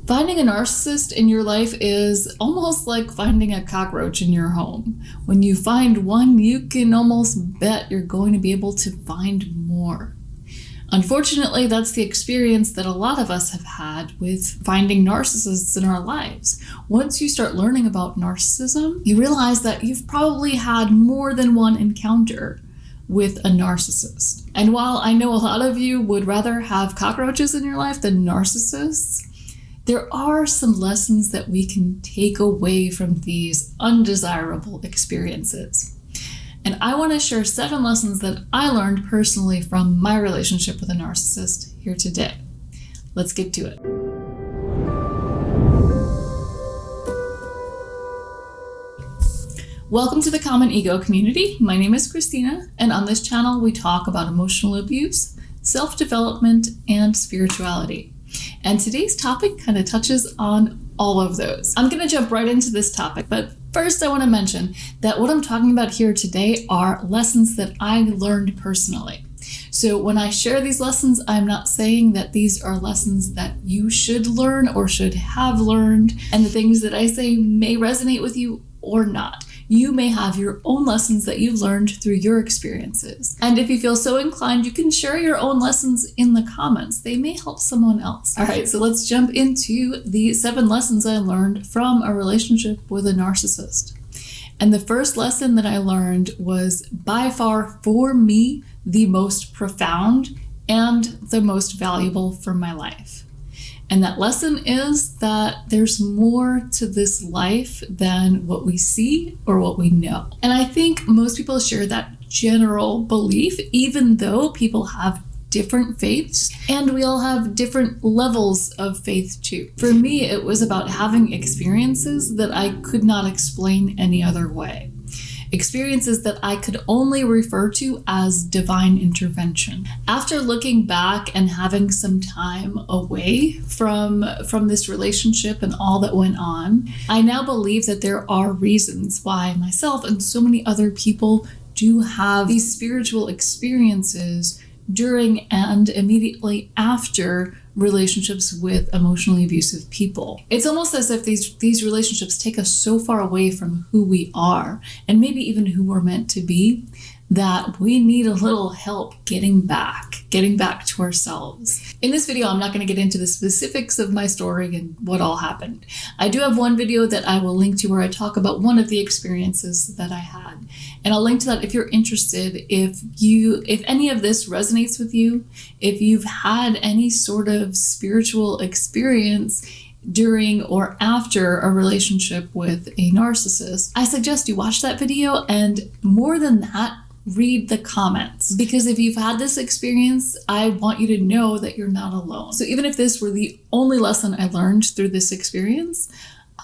Finding a narcissist in your life is almost like finding a cockroach in your home. When you find one, you can almost bet you're going to be able to find more. Unfortunately, that's the experience that a lot of us have had with finding narcissists in our lives. Once you start learning about narcissism, you realize that you've probably had more than one encounter with a narcissist. And while I know a lot of you would rather have cockroaches in your life than narcissists, there are some lessons that we can take away from these undesirable experiences. And I want to share 7 lessons that I learned personally from my relationship with a narcissist here today. Let's get to it. Welcome to the Common Ego community. My name is Christina, and on this channel we talk about emotional abuse, self-development, and spirituality. And today's topic kind of touches on all of those. I'm going to jump right into this topic, but first I want to mention that what I'm talking about here today are lessons that I learned personally. So when I share these lessons, I'm not saying that these are lessons that you should learn or should have learned, and the things that I say may resonate with you or not. You may have your own lessons that you've learned through your experiences. And if you feel so inclined, you can share your own lessons in the comments. They may help someone else. All right, so let's jump into the 7 lessons I learned from a relationship with a narcissist. And the first lesson that I learned was by far, for me, the most profound and the most valuable for my life. And that lesson is that there's more to this life than what we see or what we know. And I think most people share that general belief, even though people have different faiths and we all have different levels of faith too. For me, it was about having experiences that I could not explain any other way. Experiences that I could only refer to as divine intervention. After looking back and having some time away from this relationship and all that went on, I now believe that there are reasons why myself and so many other people do have these spiritual experiences during and immediately after relationships with emotionally abusive people. It's almost as if these relationships take us so far away from who we are and maybe even who we're meant to be that we need a little help getting back to ourselves. In this video, I'm not going to get into the specifics of my story and what all happened. I do have one video that I will link to where I talk about one of the experiences that I had. And I'll link to that if you're interested. If any of this resonates with you, if you've had any sort of spiritual experience during or after a relationship with a narcissist, I suggest you watch that video, and more than that, read the comments, because if you've had this experience, I want you to know that you're not alone. So even if this were the only lesson I learned through this experience,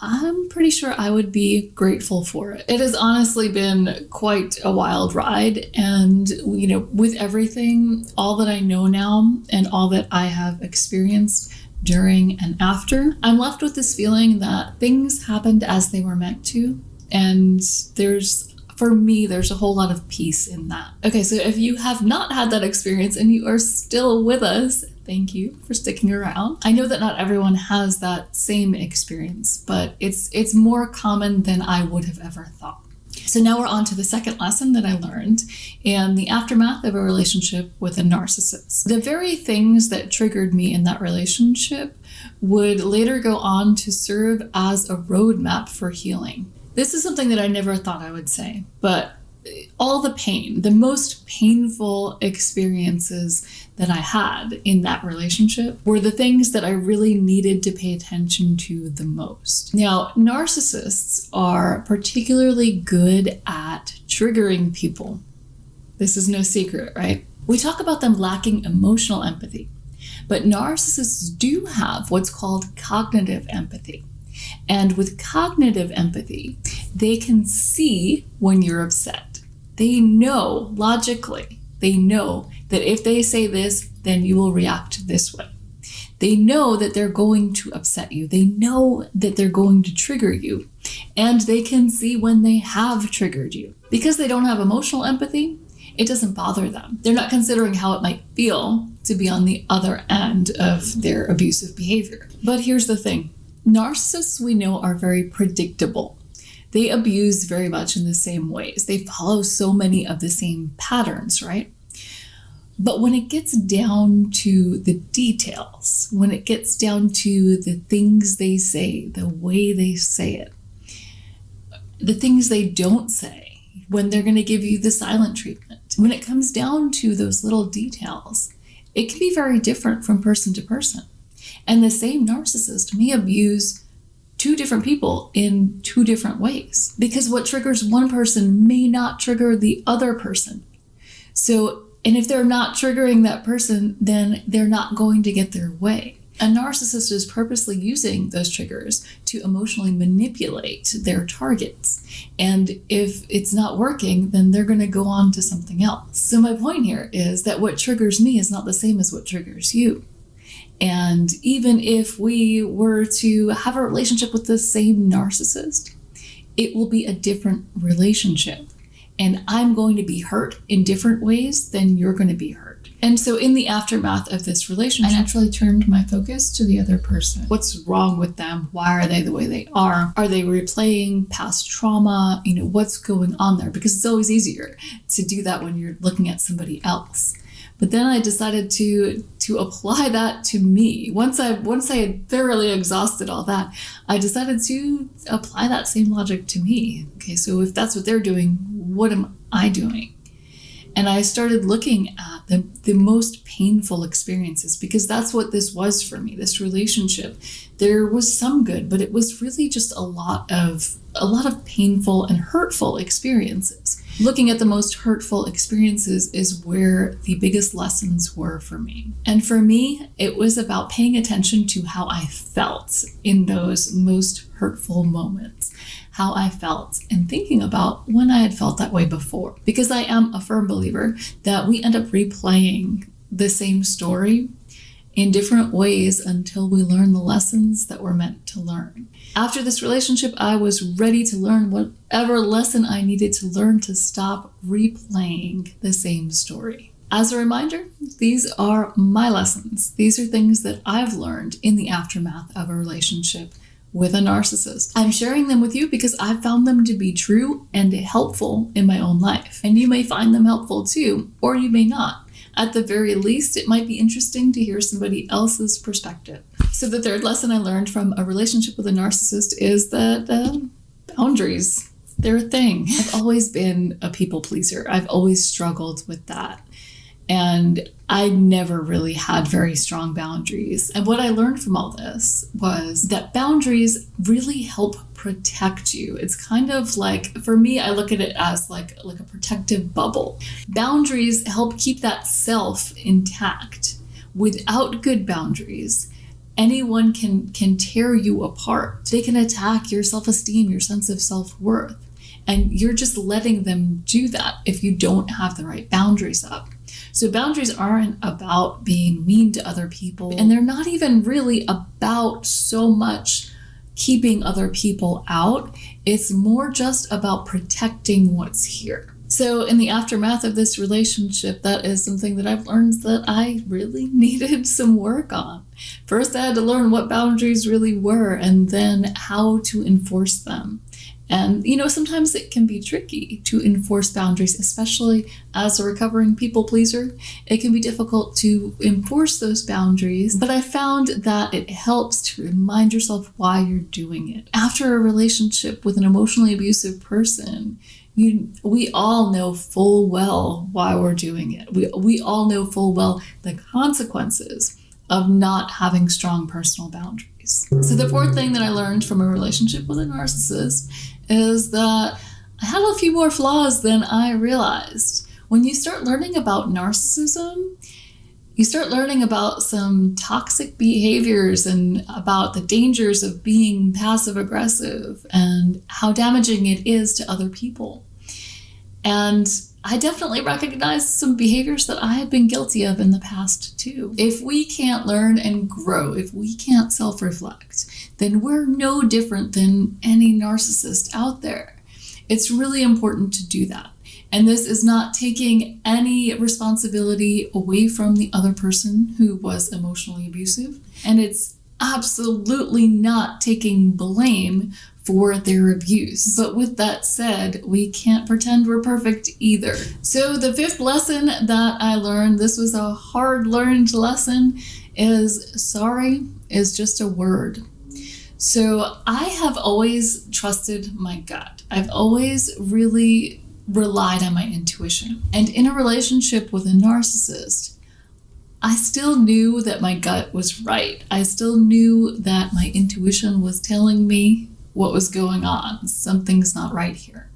I'm pretty sure I would be grateful for it. It has honestly been quite a wild ride, and with everything, all that I know now and all that I have experienced during and after, I'm left with this feeling that things happened as they were meant to, and for me, there's a whole lot of peace in that. Okay, so if you have not had that experience and you are still with us, thank you for sticking around. I know that not everyone has that same experience, but it's more common than I would have ever thought. So now we're on to the second lesson that I learned in the aftermath of a relationship with a narcissist. The very things that triggered me in that relationship would later go on to serve as a roadmap for healing. This is something that I never thought I would say, but all the pain, the most painful experiences that I had in that relationship were the things that I really needed to pay attention to the most. Now, narcissists are particularly good at triggering people. This is no secret, right? We talk about them lacking emotional empathy, but narcissists do have what's called cognitive empathy. And with cognitive empathy, they can see when you're upset. They know logically, that if they say this, then you will react this way. They know that they're going to upset you. They know that they're going to trigger you. And they can see when they have triggered you. Because they don't have emotional empathy, it doesn't bother them. They're not considering how it might feel to be on the other end of their abusive behavior. But here's the thing. Narcissists, we know, are very predictable. They abuse very much in the same ways. They follow so many of the same patterns, right? But when it gets down to the details, when it gets down to the things they say, the way they say it, the things they don't say, when they're going to give you the silent treatment, when it comes down to those little details, it can be very different from person to person. And the same narcissist may abuse two different people in two different ways, because what triggers one person may not trigger the other person. And if they're not triggering that person, then they're not going to get their way. A narcissist is purposely using those triggers to emotionally manipulate their targets. And if it's not working, then they're going to go on to something else. So my point here is that what triggers me is not the same as what triggers you. And even if we were to have a relationship with the same narcissist, it will be a different relationship. And I'm going to be hurt in different ways than you're going to be hurt. And so in the aftermath of this relationship, I naturally turned my focus to the other person. What's wrong with them? Why are they the way they are? Are they replaying past trauma? What's going on there? Because it's always easier to do that when you're looking at somebody else. But then I decided to apply that to me. Once I had thoroughly exhausted all that, I decided to apply that same logic to me. Okay, so if that's what they're doing, what am I doing? And I started looking at the most painful experiences, because that's what this was for me, this relationship. There was some good, but it was really just a lot of painful and hurtful experiences. Looking at the most hurtful experiences is where the biggest lessons were for me. And for me, it was about paying attention to how I felt in those most hurtful moments, how I felt, and thinking about when I had felt that way before. Because I am a firm believer that we end up replaying the same story in different ways until we learn the lessons that we're meant to learn. After this relationship, I was ready to learn whatever lesson I needed to learn to stop replaying the same story. As a reminder, these are my lessons. These are things that I've learned in the aftermath of a relationship with a narcissist. I'm sharing them with you because I've found them to be true and helpful in my own life. And you may find them helpful too, or you may not. At the very least, it might be interesting to hear somebody else's perspective. So the third lesson I learned from a relationship with a narcissist is that boundaries, they're a thing. I've always been a people pleaser. I've always struggled with that. And I never really had very strong boundaries. And what I learned from all this was that boundaries really help protect you. It's kind of like, for me, I look at it as like a protective bubble. Boundaries help keep that self intact. Without good boundaries, anyone can tear you apart. They can attack your self-esteem, your sense of self-worth. And you're just letting them do that if you don't have the right boundaries up. So boundaries aren't about being mean to other people, and they're not even really about so much keeping other people out. It's more just about protecting what's here. So in the aftermath of this relationship, that is something that I've learned that I really needed some work on. First, I had to learn what boundaries really were, and then how to enforce them. And, sometimes it can be tricky to enforce boundaries, especially as a recovering people pleaser. It can be difficult to enforce those boundaries, but I found that it helps to remind yourself why you're doing it. After a relationship with an emotionally abusive person, we all know full well why we're doing it. We all know full well the consequences of not having strong personal boundaries. So the fourth thing that I learned from a relationship with a narcissist is that I had a few more flaws than I realized. When you start learning about narcissism, you start learning about some toxic behaviors and about the dangers of being passive aggressive and how damaging it is to other people. And I definitely recognized some behaviors that I had been guilty of in the past too. If we can't learn and grow, if we can't self-reflect, then we're no different than any narcissist out there. It's really important to do that. And this is not taking any responsibility away from the other person who was emotionally abusive. And it's absolutely not taking blame for their abuse. But with that said, we can't pretend we're perfect either. So the fifth lesson that I learned, this was a hard learned lesson, is sorry is just a word. So I have always trusted my gut. I've always really relied on my intuition. And in a relationship with a narcissist, I still knew that my gut was right. I still knew that my intuition was telling me what was going on. Something's not right here.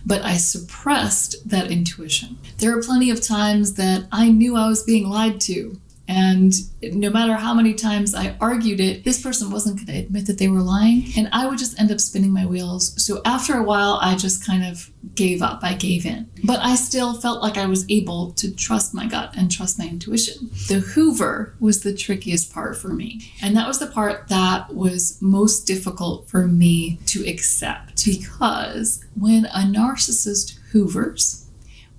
But I suppressed that intuition. There are plenty of times that I knew I was being lied to. And no matter how many times I argued it, this person wasn't going to admit that they were lying. And I would just end up spinning my wheels. So after a while, I just kind of gave up. I gave in. But I still felt like I was able to trust my gut and trust my intuition. The Hoover was the trickiest part for me. And that was the part that was most difficult for me to accept. Because when a narcissist hoovers,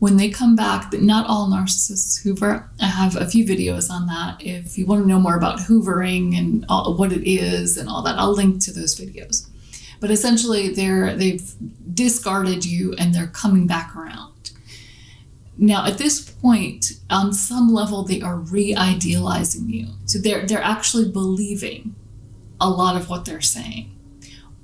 when they come back, not all narcissists hoover. I have a few videos on that. If you want to know more about hoovering and what it is and all that, I'll link to those videos. But essentially, they've discarded you and they're coming back around. Now, at this point, on some level, they are re-idealizing you. So they're actually believing a lot of what they're saying.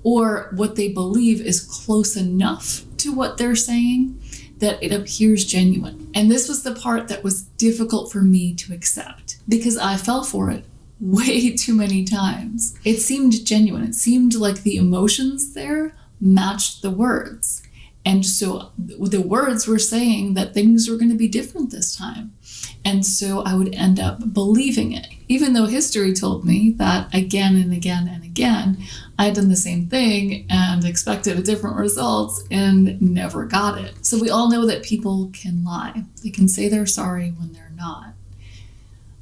Or what they believe is close enough to what they're saying that it appears genuine. And this was the part that was difficult for me to accept because I fell for it way too many times. It seemed genuine. It seemed like the emotions there matched the words. And so the words were saying that things were going to be different this time. And so I would end up believing it, even though history told me that again and again and again, I had done the same thing and expected a different result and never got it. So we all know that people can lie. They can say they're sorry when they're not.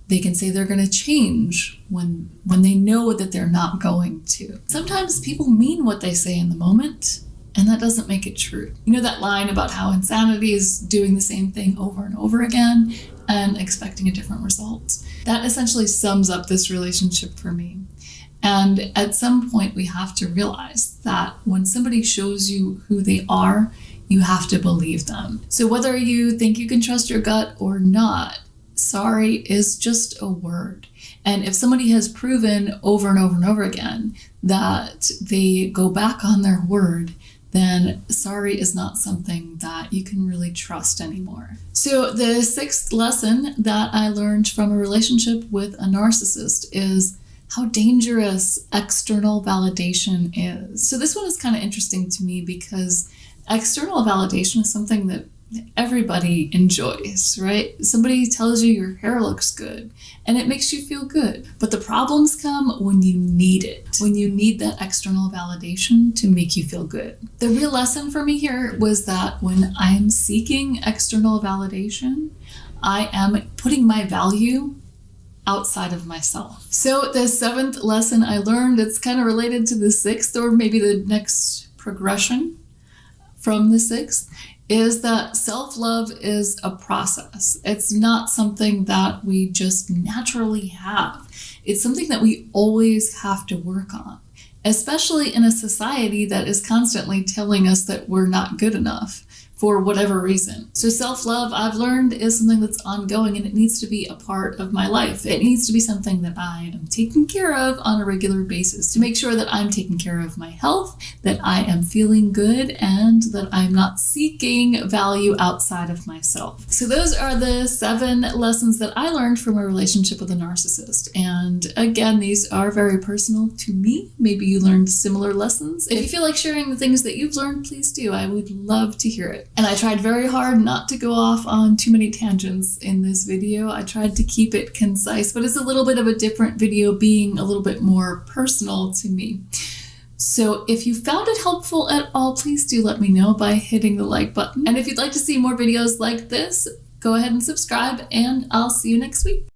They can say they're going to change when they know that they're not going to. Sometimes people mean what they say in the moment, and that doesn't make it true. You know that line about how insanity is doing the same thing over and over again and expecting a different result? That essentially sums up this relationship for me. And at some point, we have to realize that when somebody shows you who they are, you have to believe them. So whether you think you can trust your gut or not, sorry is just a word. And if somebody has proven over and over and over again that they go back on their word, then sorry is not something that you can really trust anymore. So the sixth lesson that I learned from a relationship with a narcissist is how dangerous external validation is. So this one is kind of interesting to me because external validation is something that everybody enjoys, right? Somebody tells you your hair looks good and it makes you feel good. But the problems come when you need it, when you need that external validation to make you feel good. The real lesson for me here was that when I am seeking external validation, I am putting my value outside of myself. So the seventh lesson I learned, it's kind of related to the sixth, or maybe the next progression from the sixth, is that self-love is a process. It's not something that we just naturally have. It's something that we always have to work on, especially in a society that is constantly telling us that we're not good enough for whatever reason. So self-love, I've learned, is something that's ongoing and it needs to be a part of my life. It needs to be something that I am taking care of on a regular basis to make sure that I'm taking care of my health, that I am feeling good, and that I'm not seeking value outside of myself. So those are the 7 lessons that I learned from a relationship with a narcissist. And again, these are very personal to me. Maybe you learned similar lessons. If you feel like sharing the things that you've learned, please do. I would love to hear it. And I tried very hard not to go off on too many tangents in this video. I tried to keep it concise, but it's a little bit of a different video, being a little bit more personal to me. So if you found it helpful at all, please do let me know by hitting the like button. And if you'd like to see more videos like this, go ahead and subscribe, and I'll see you next week.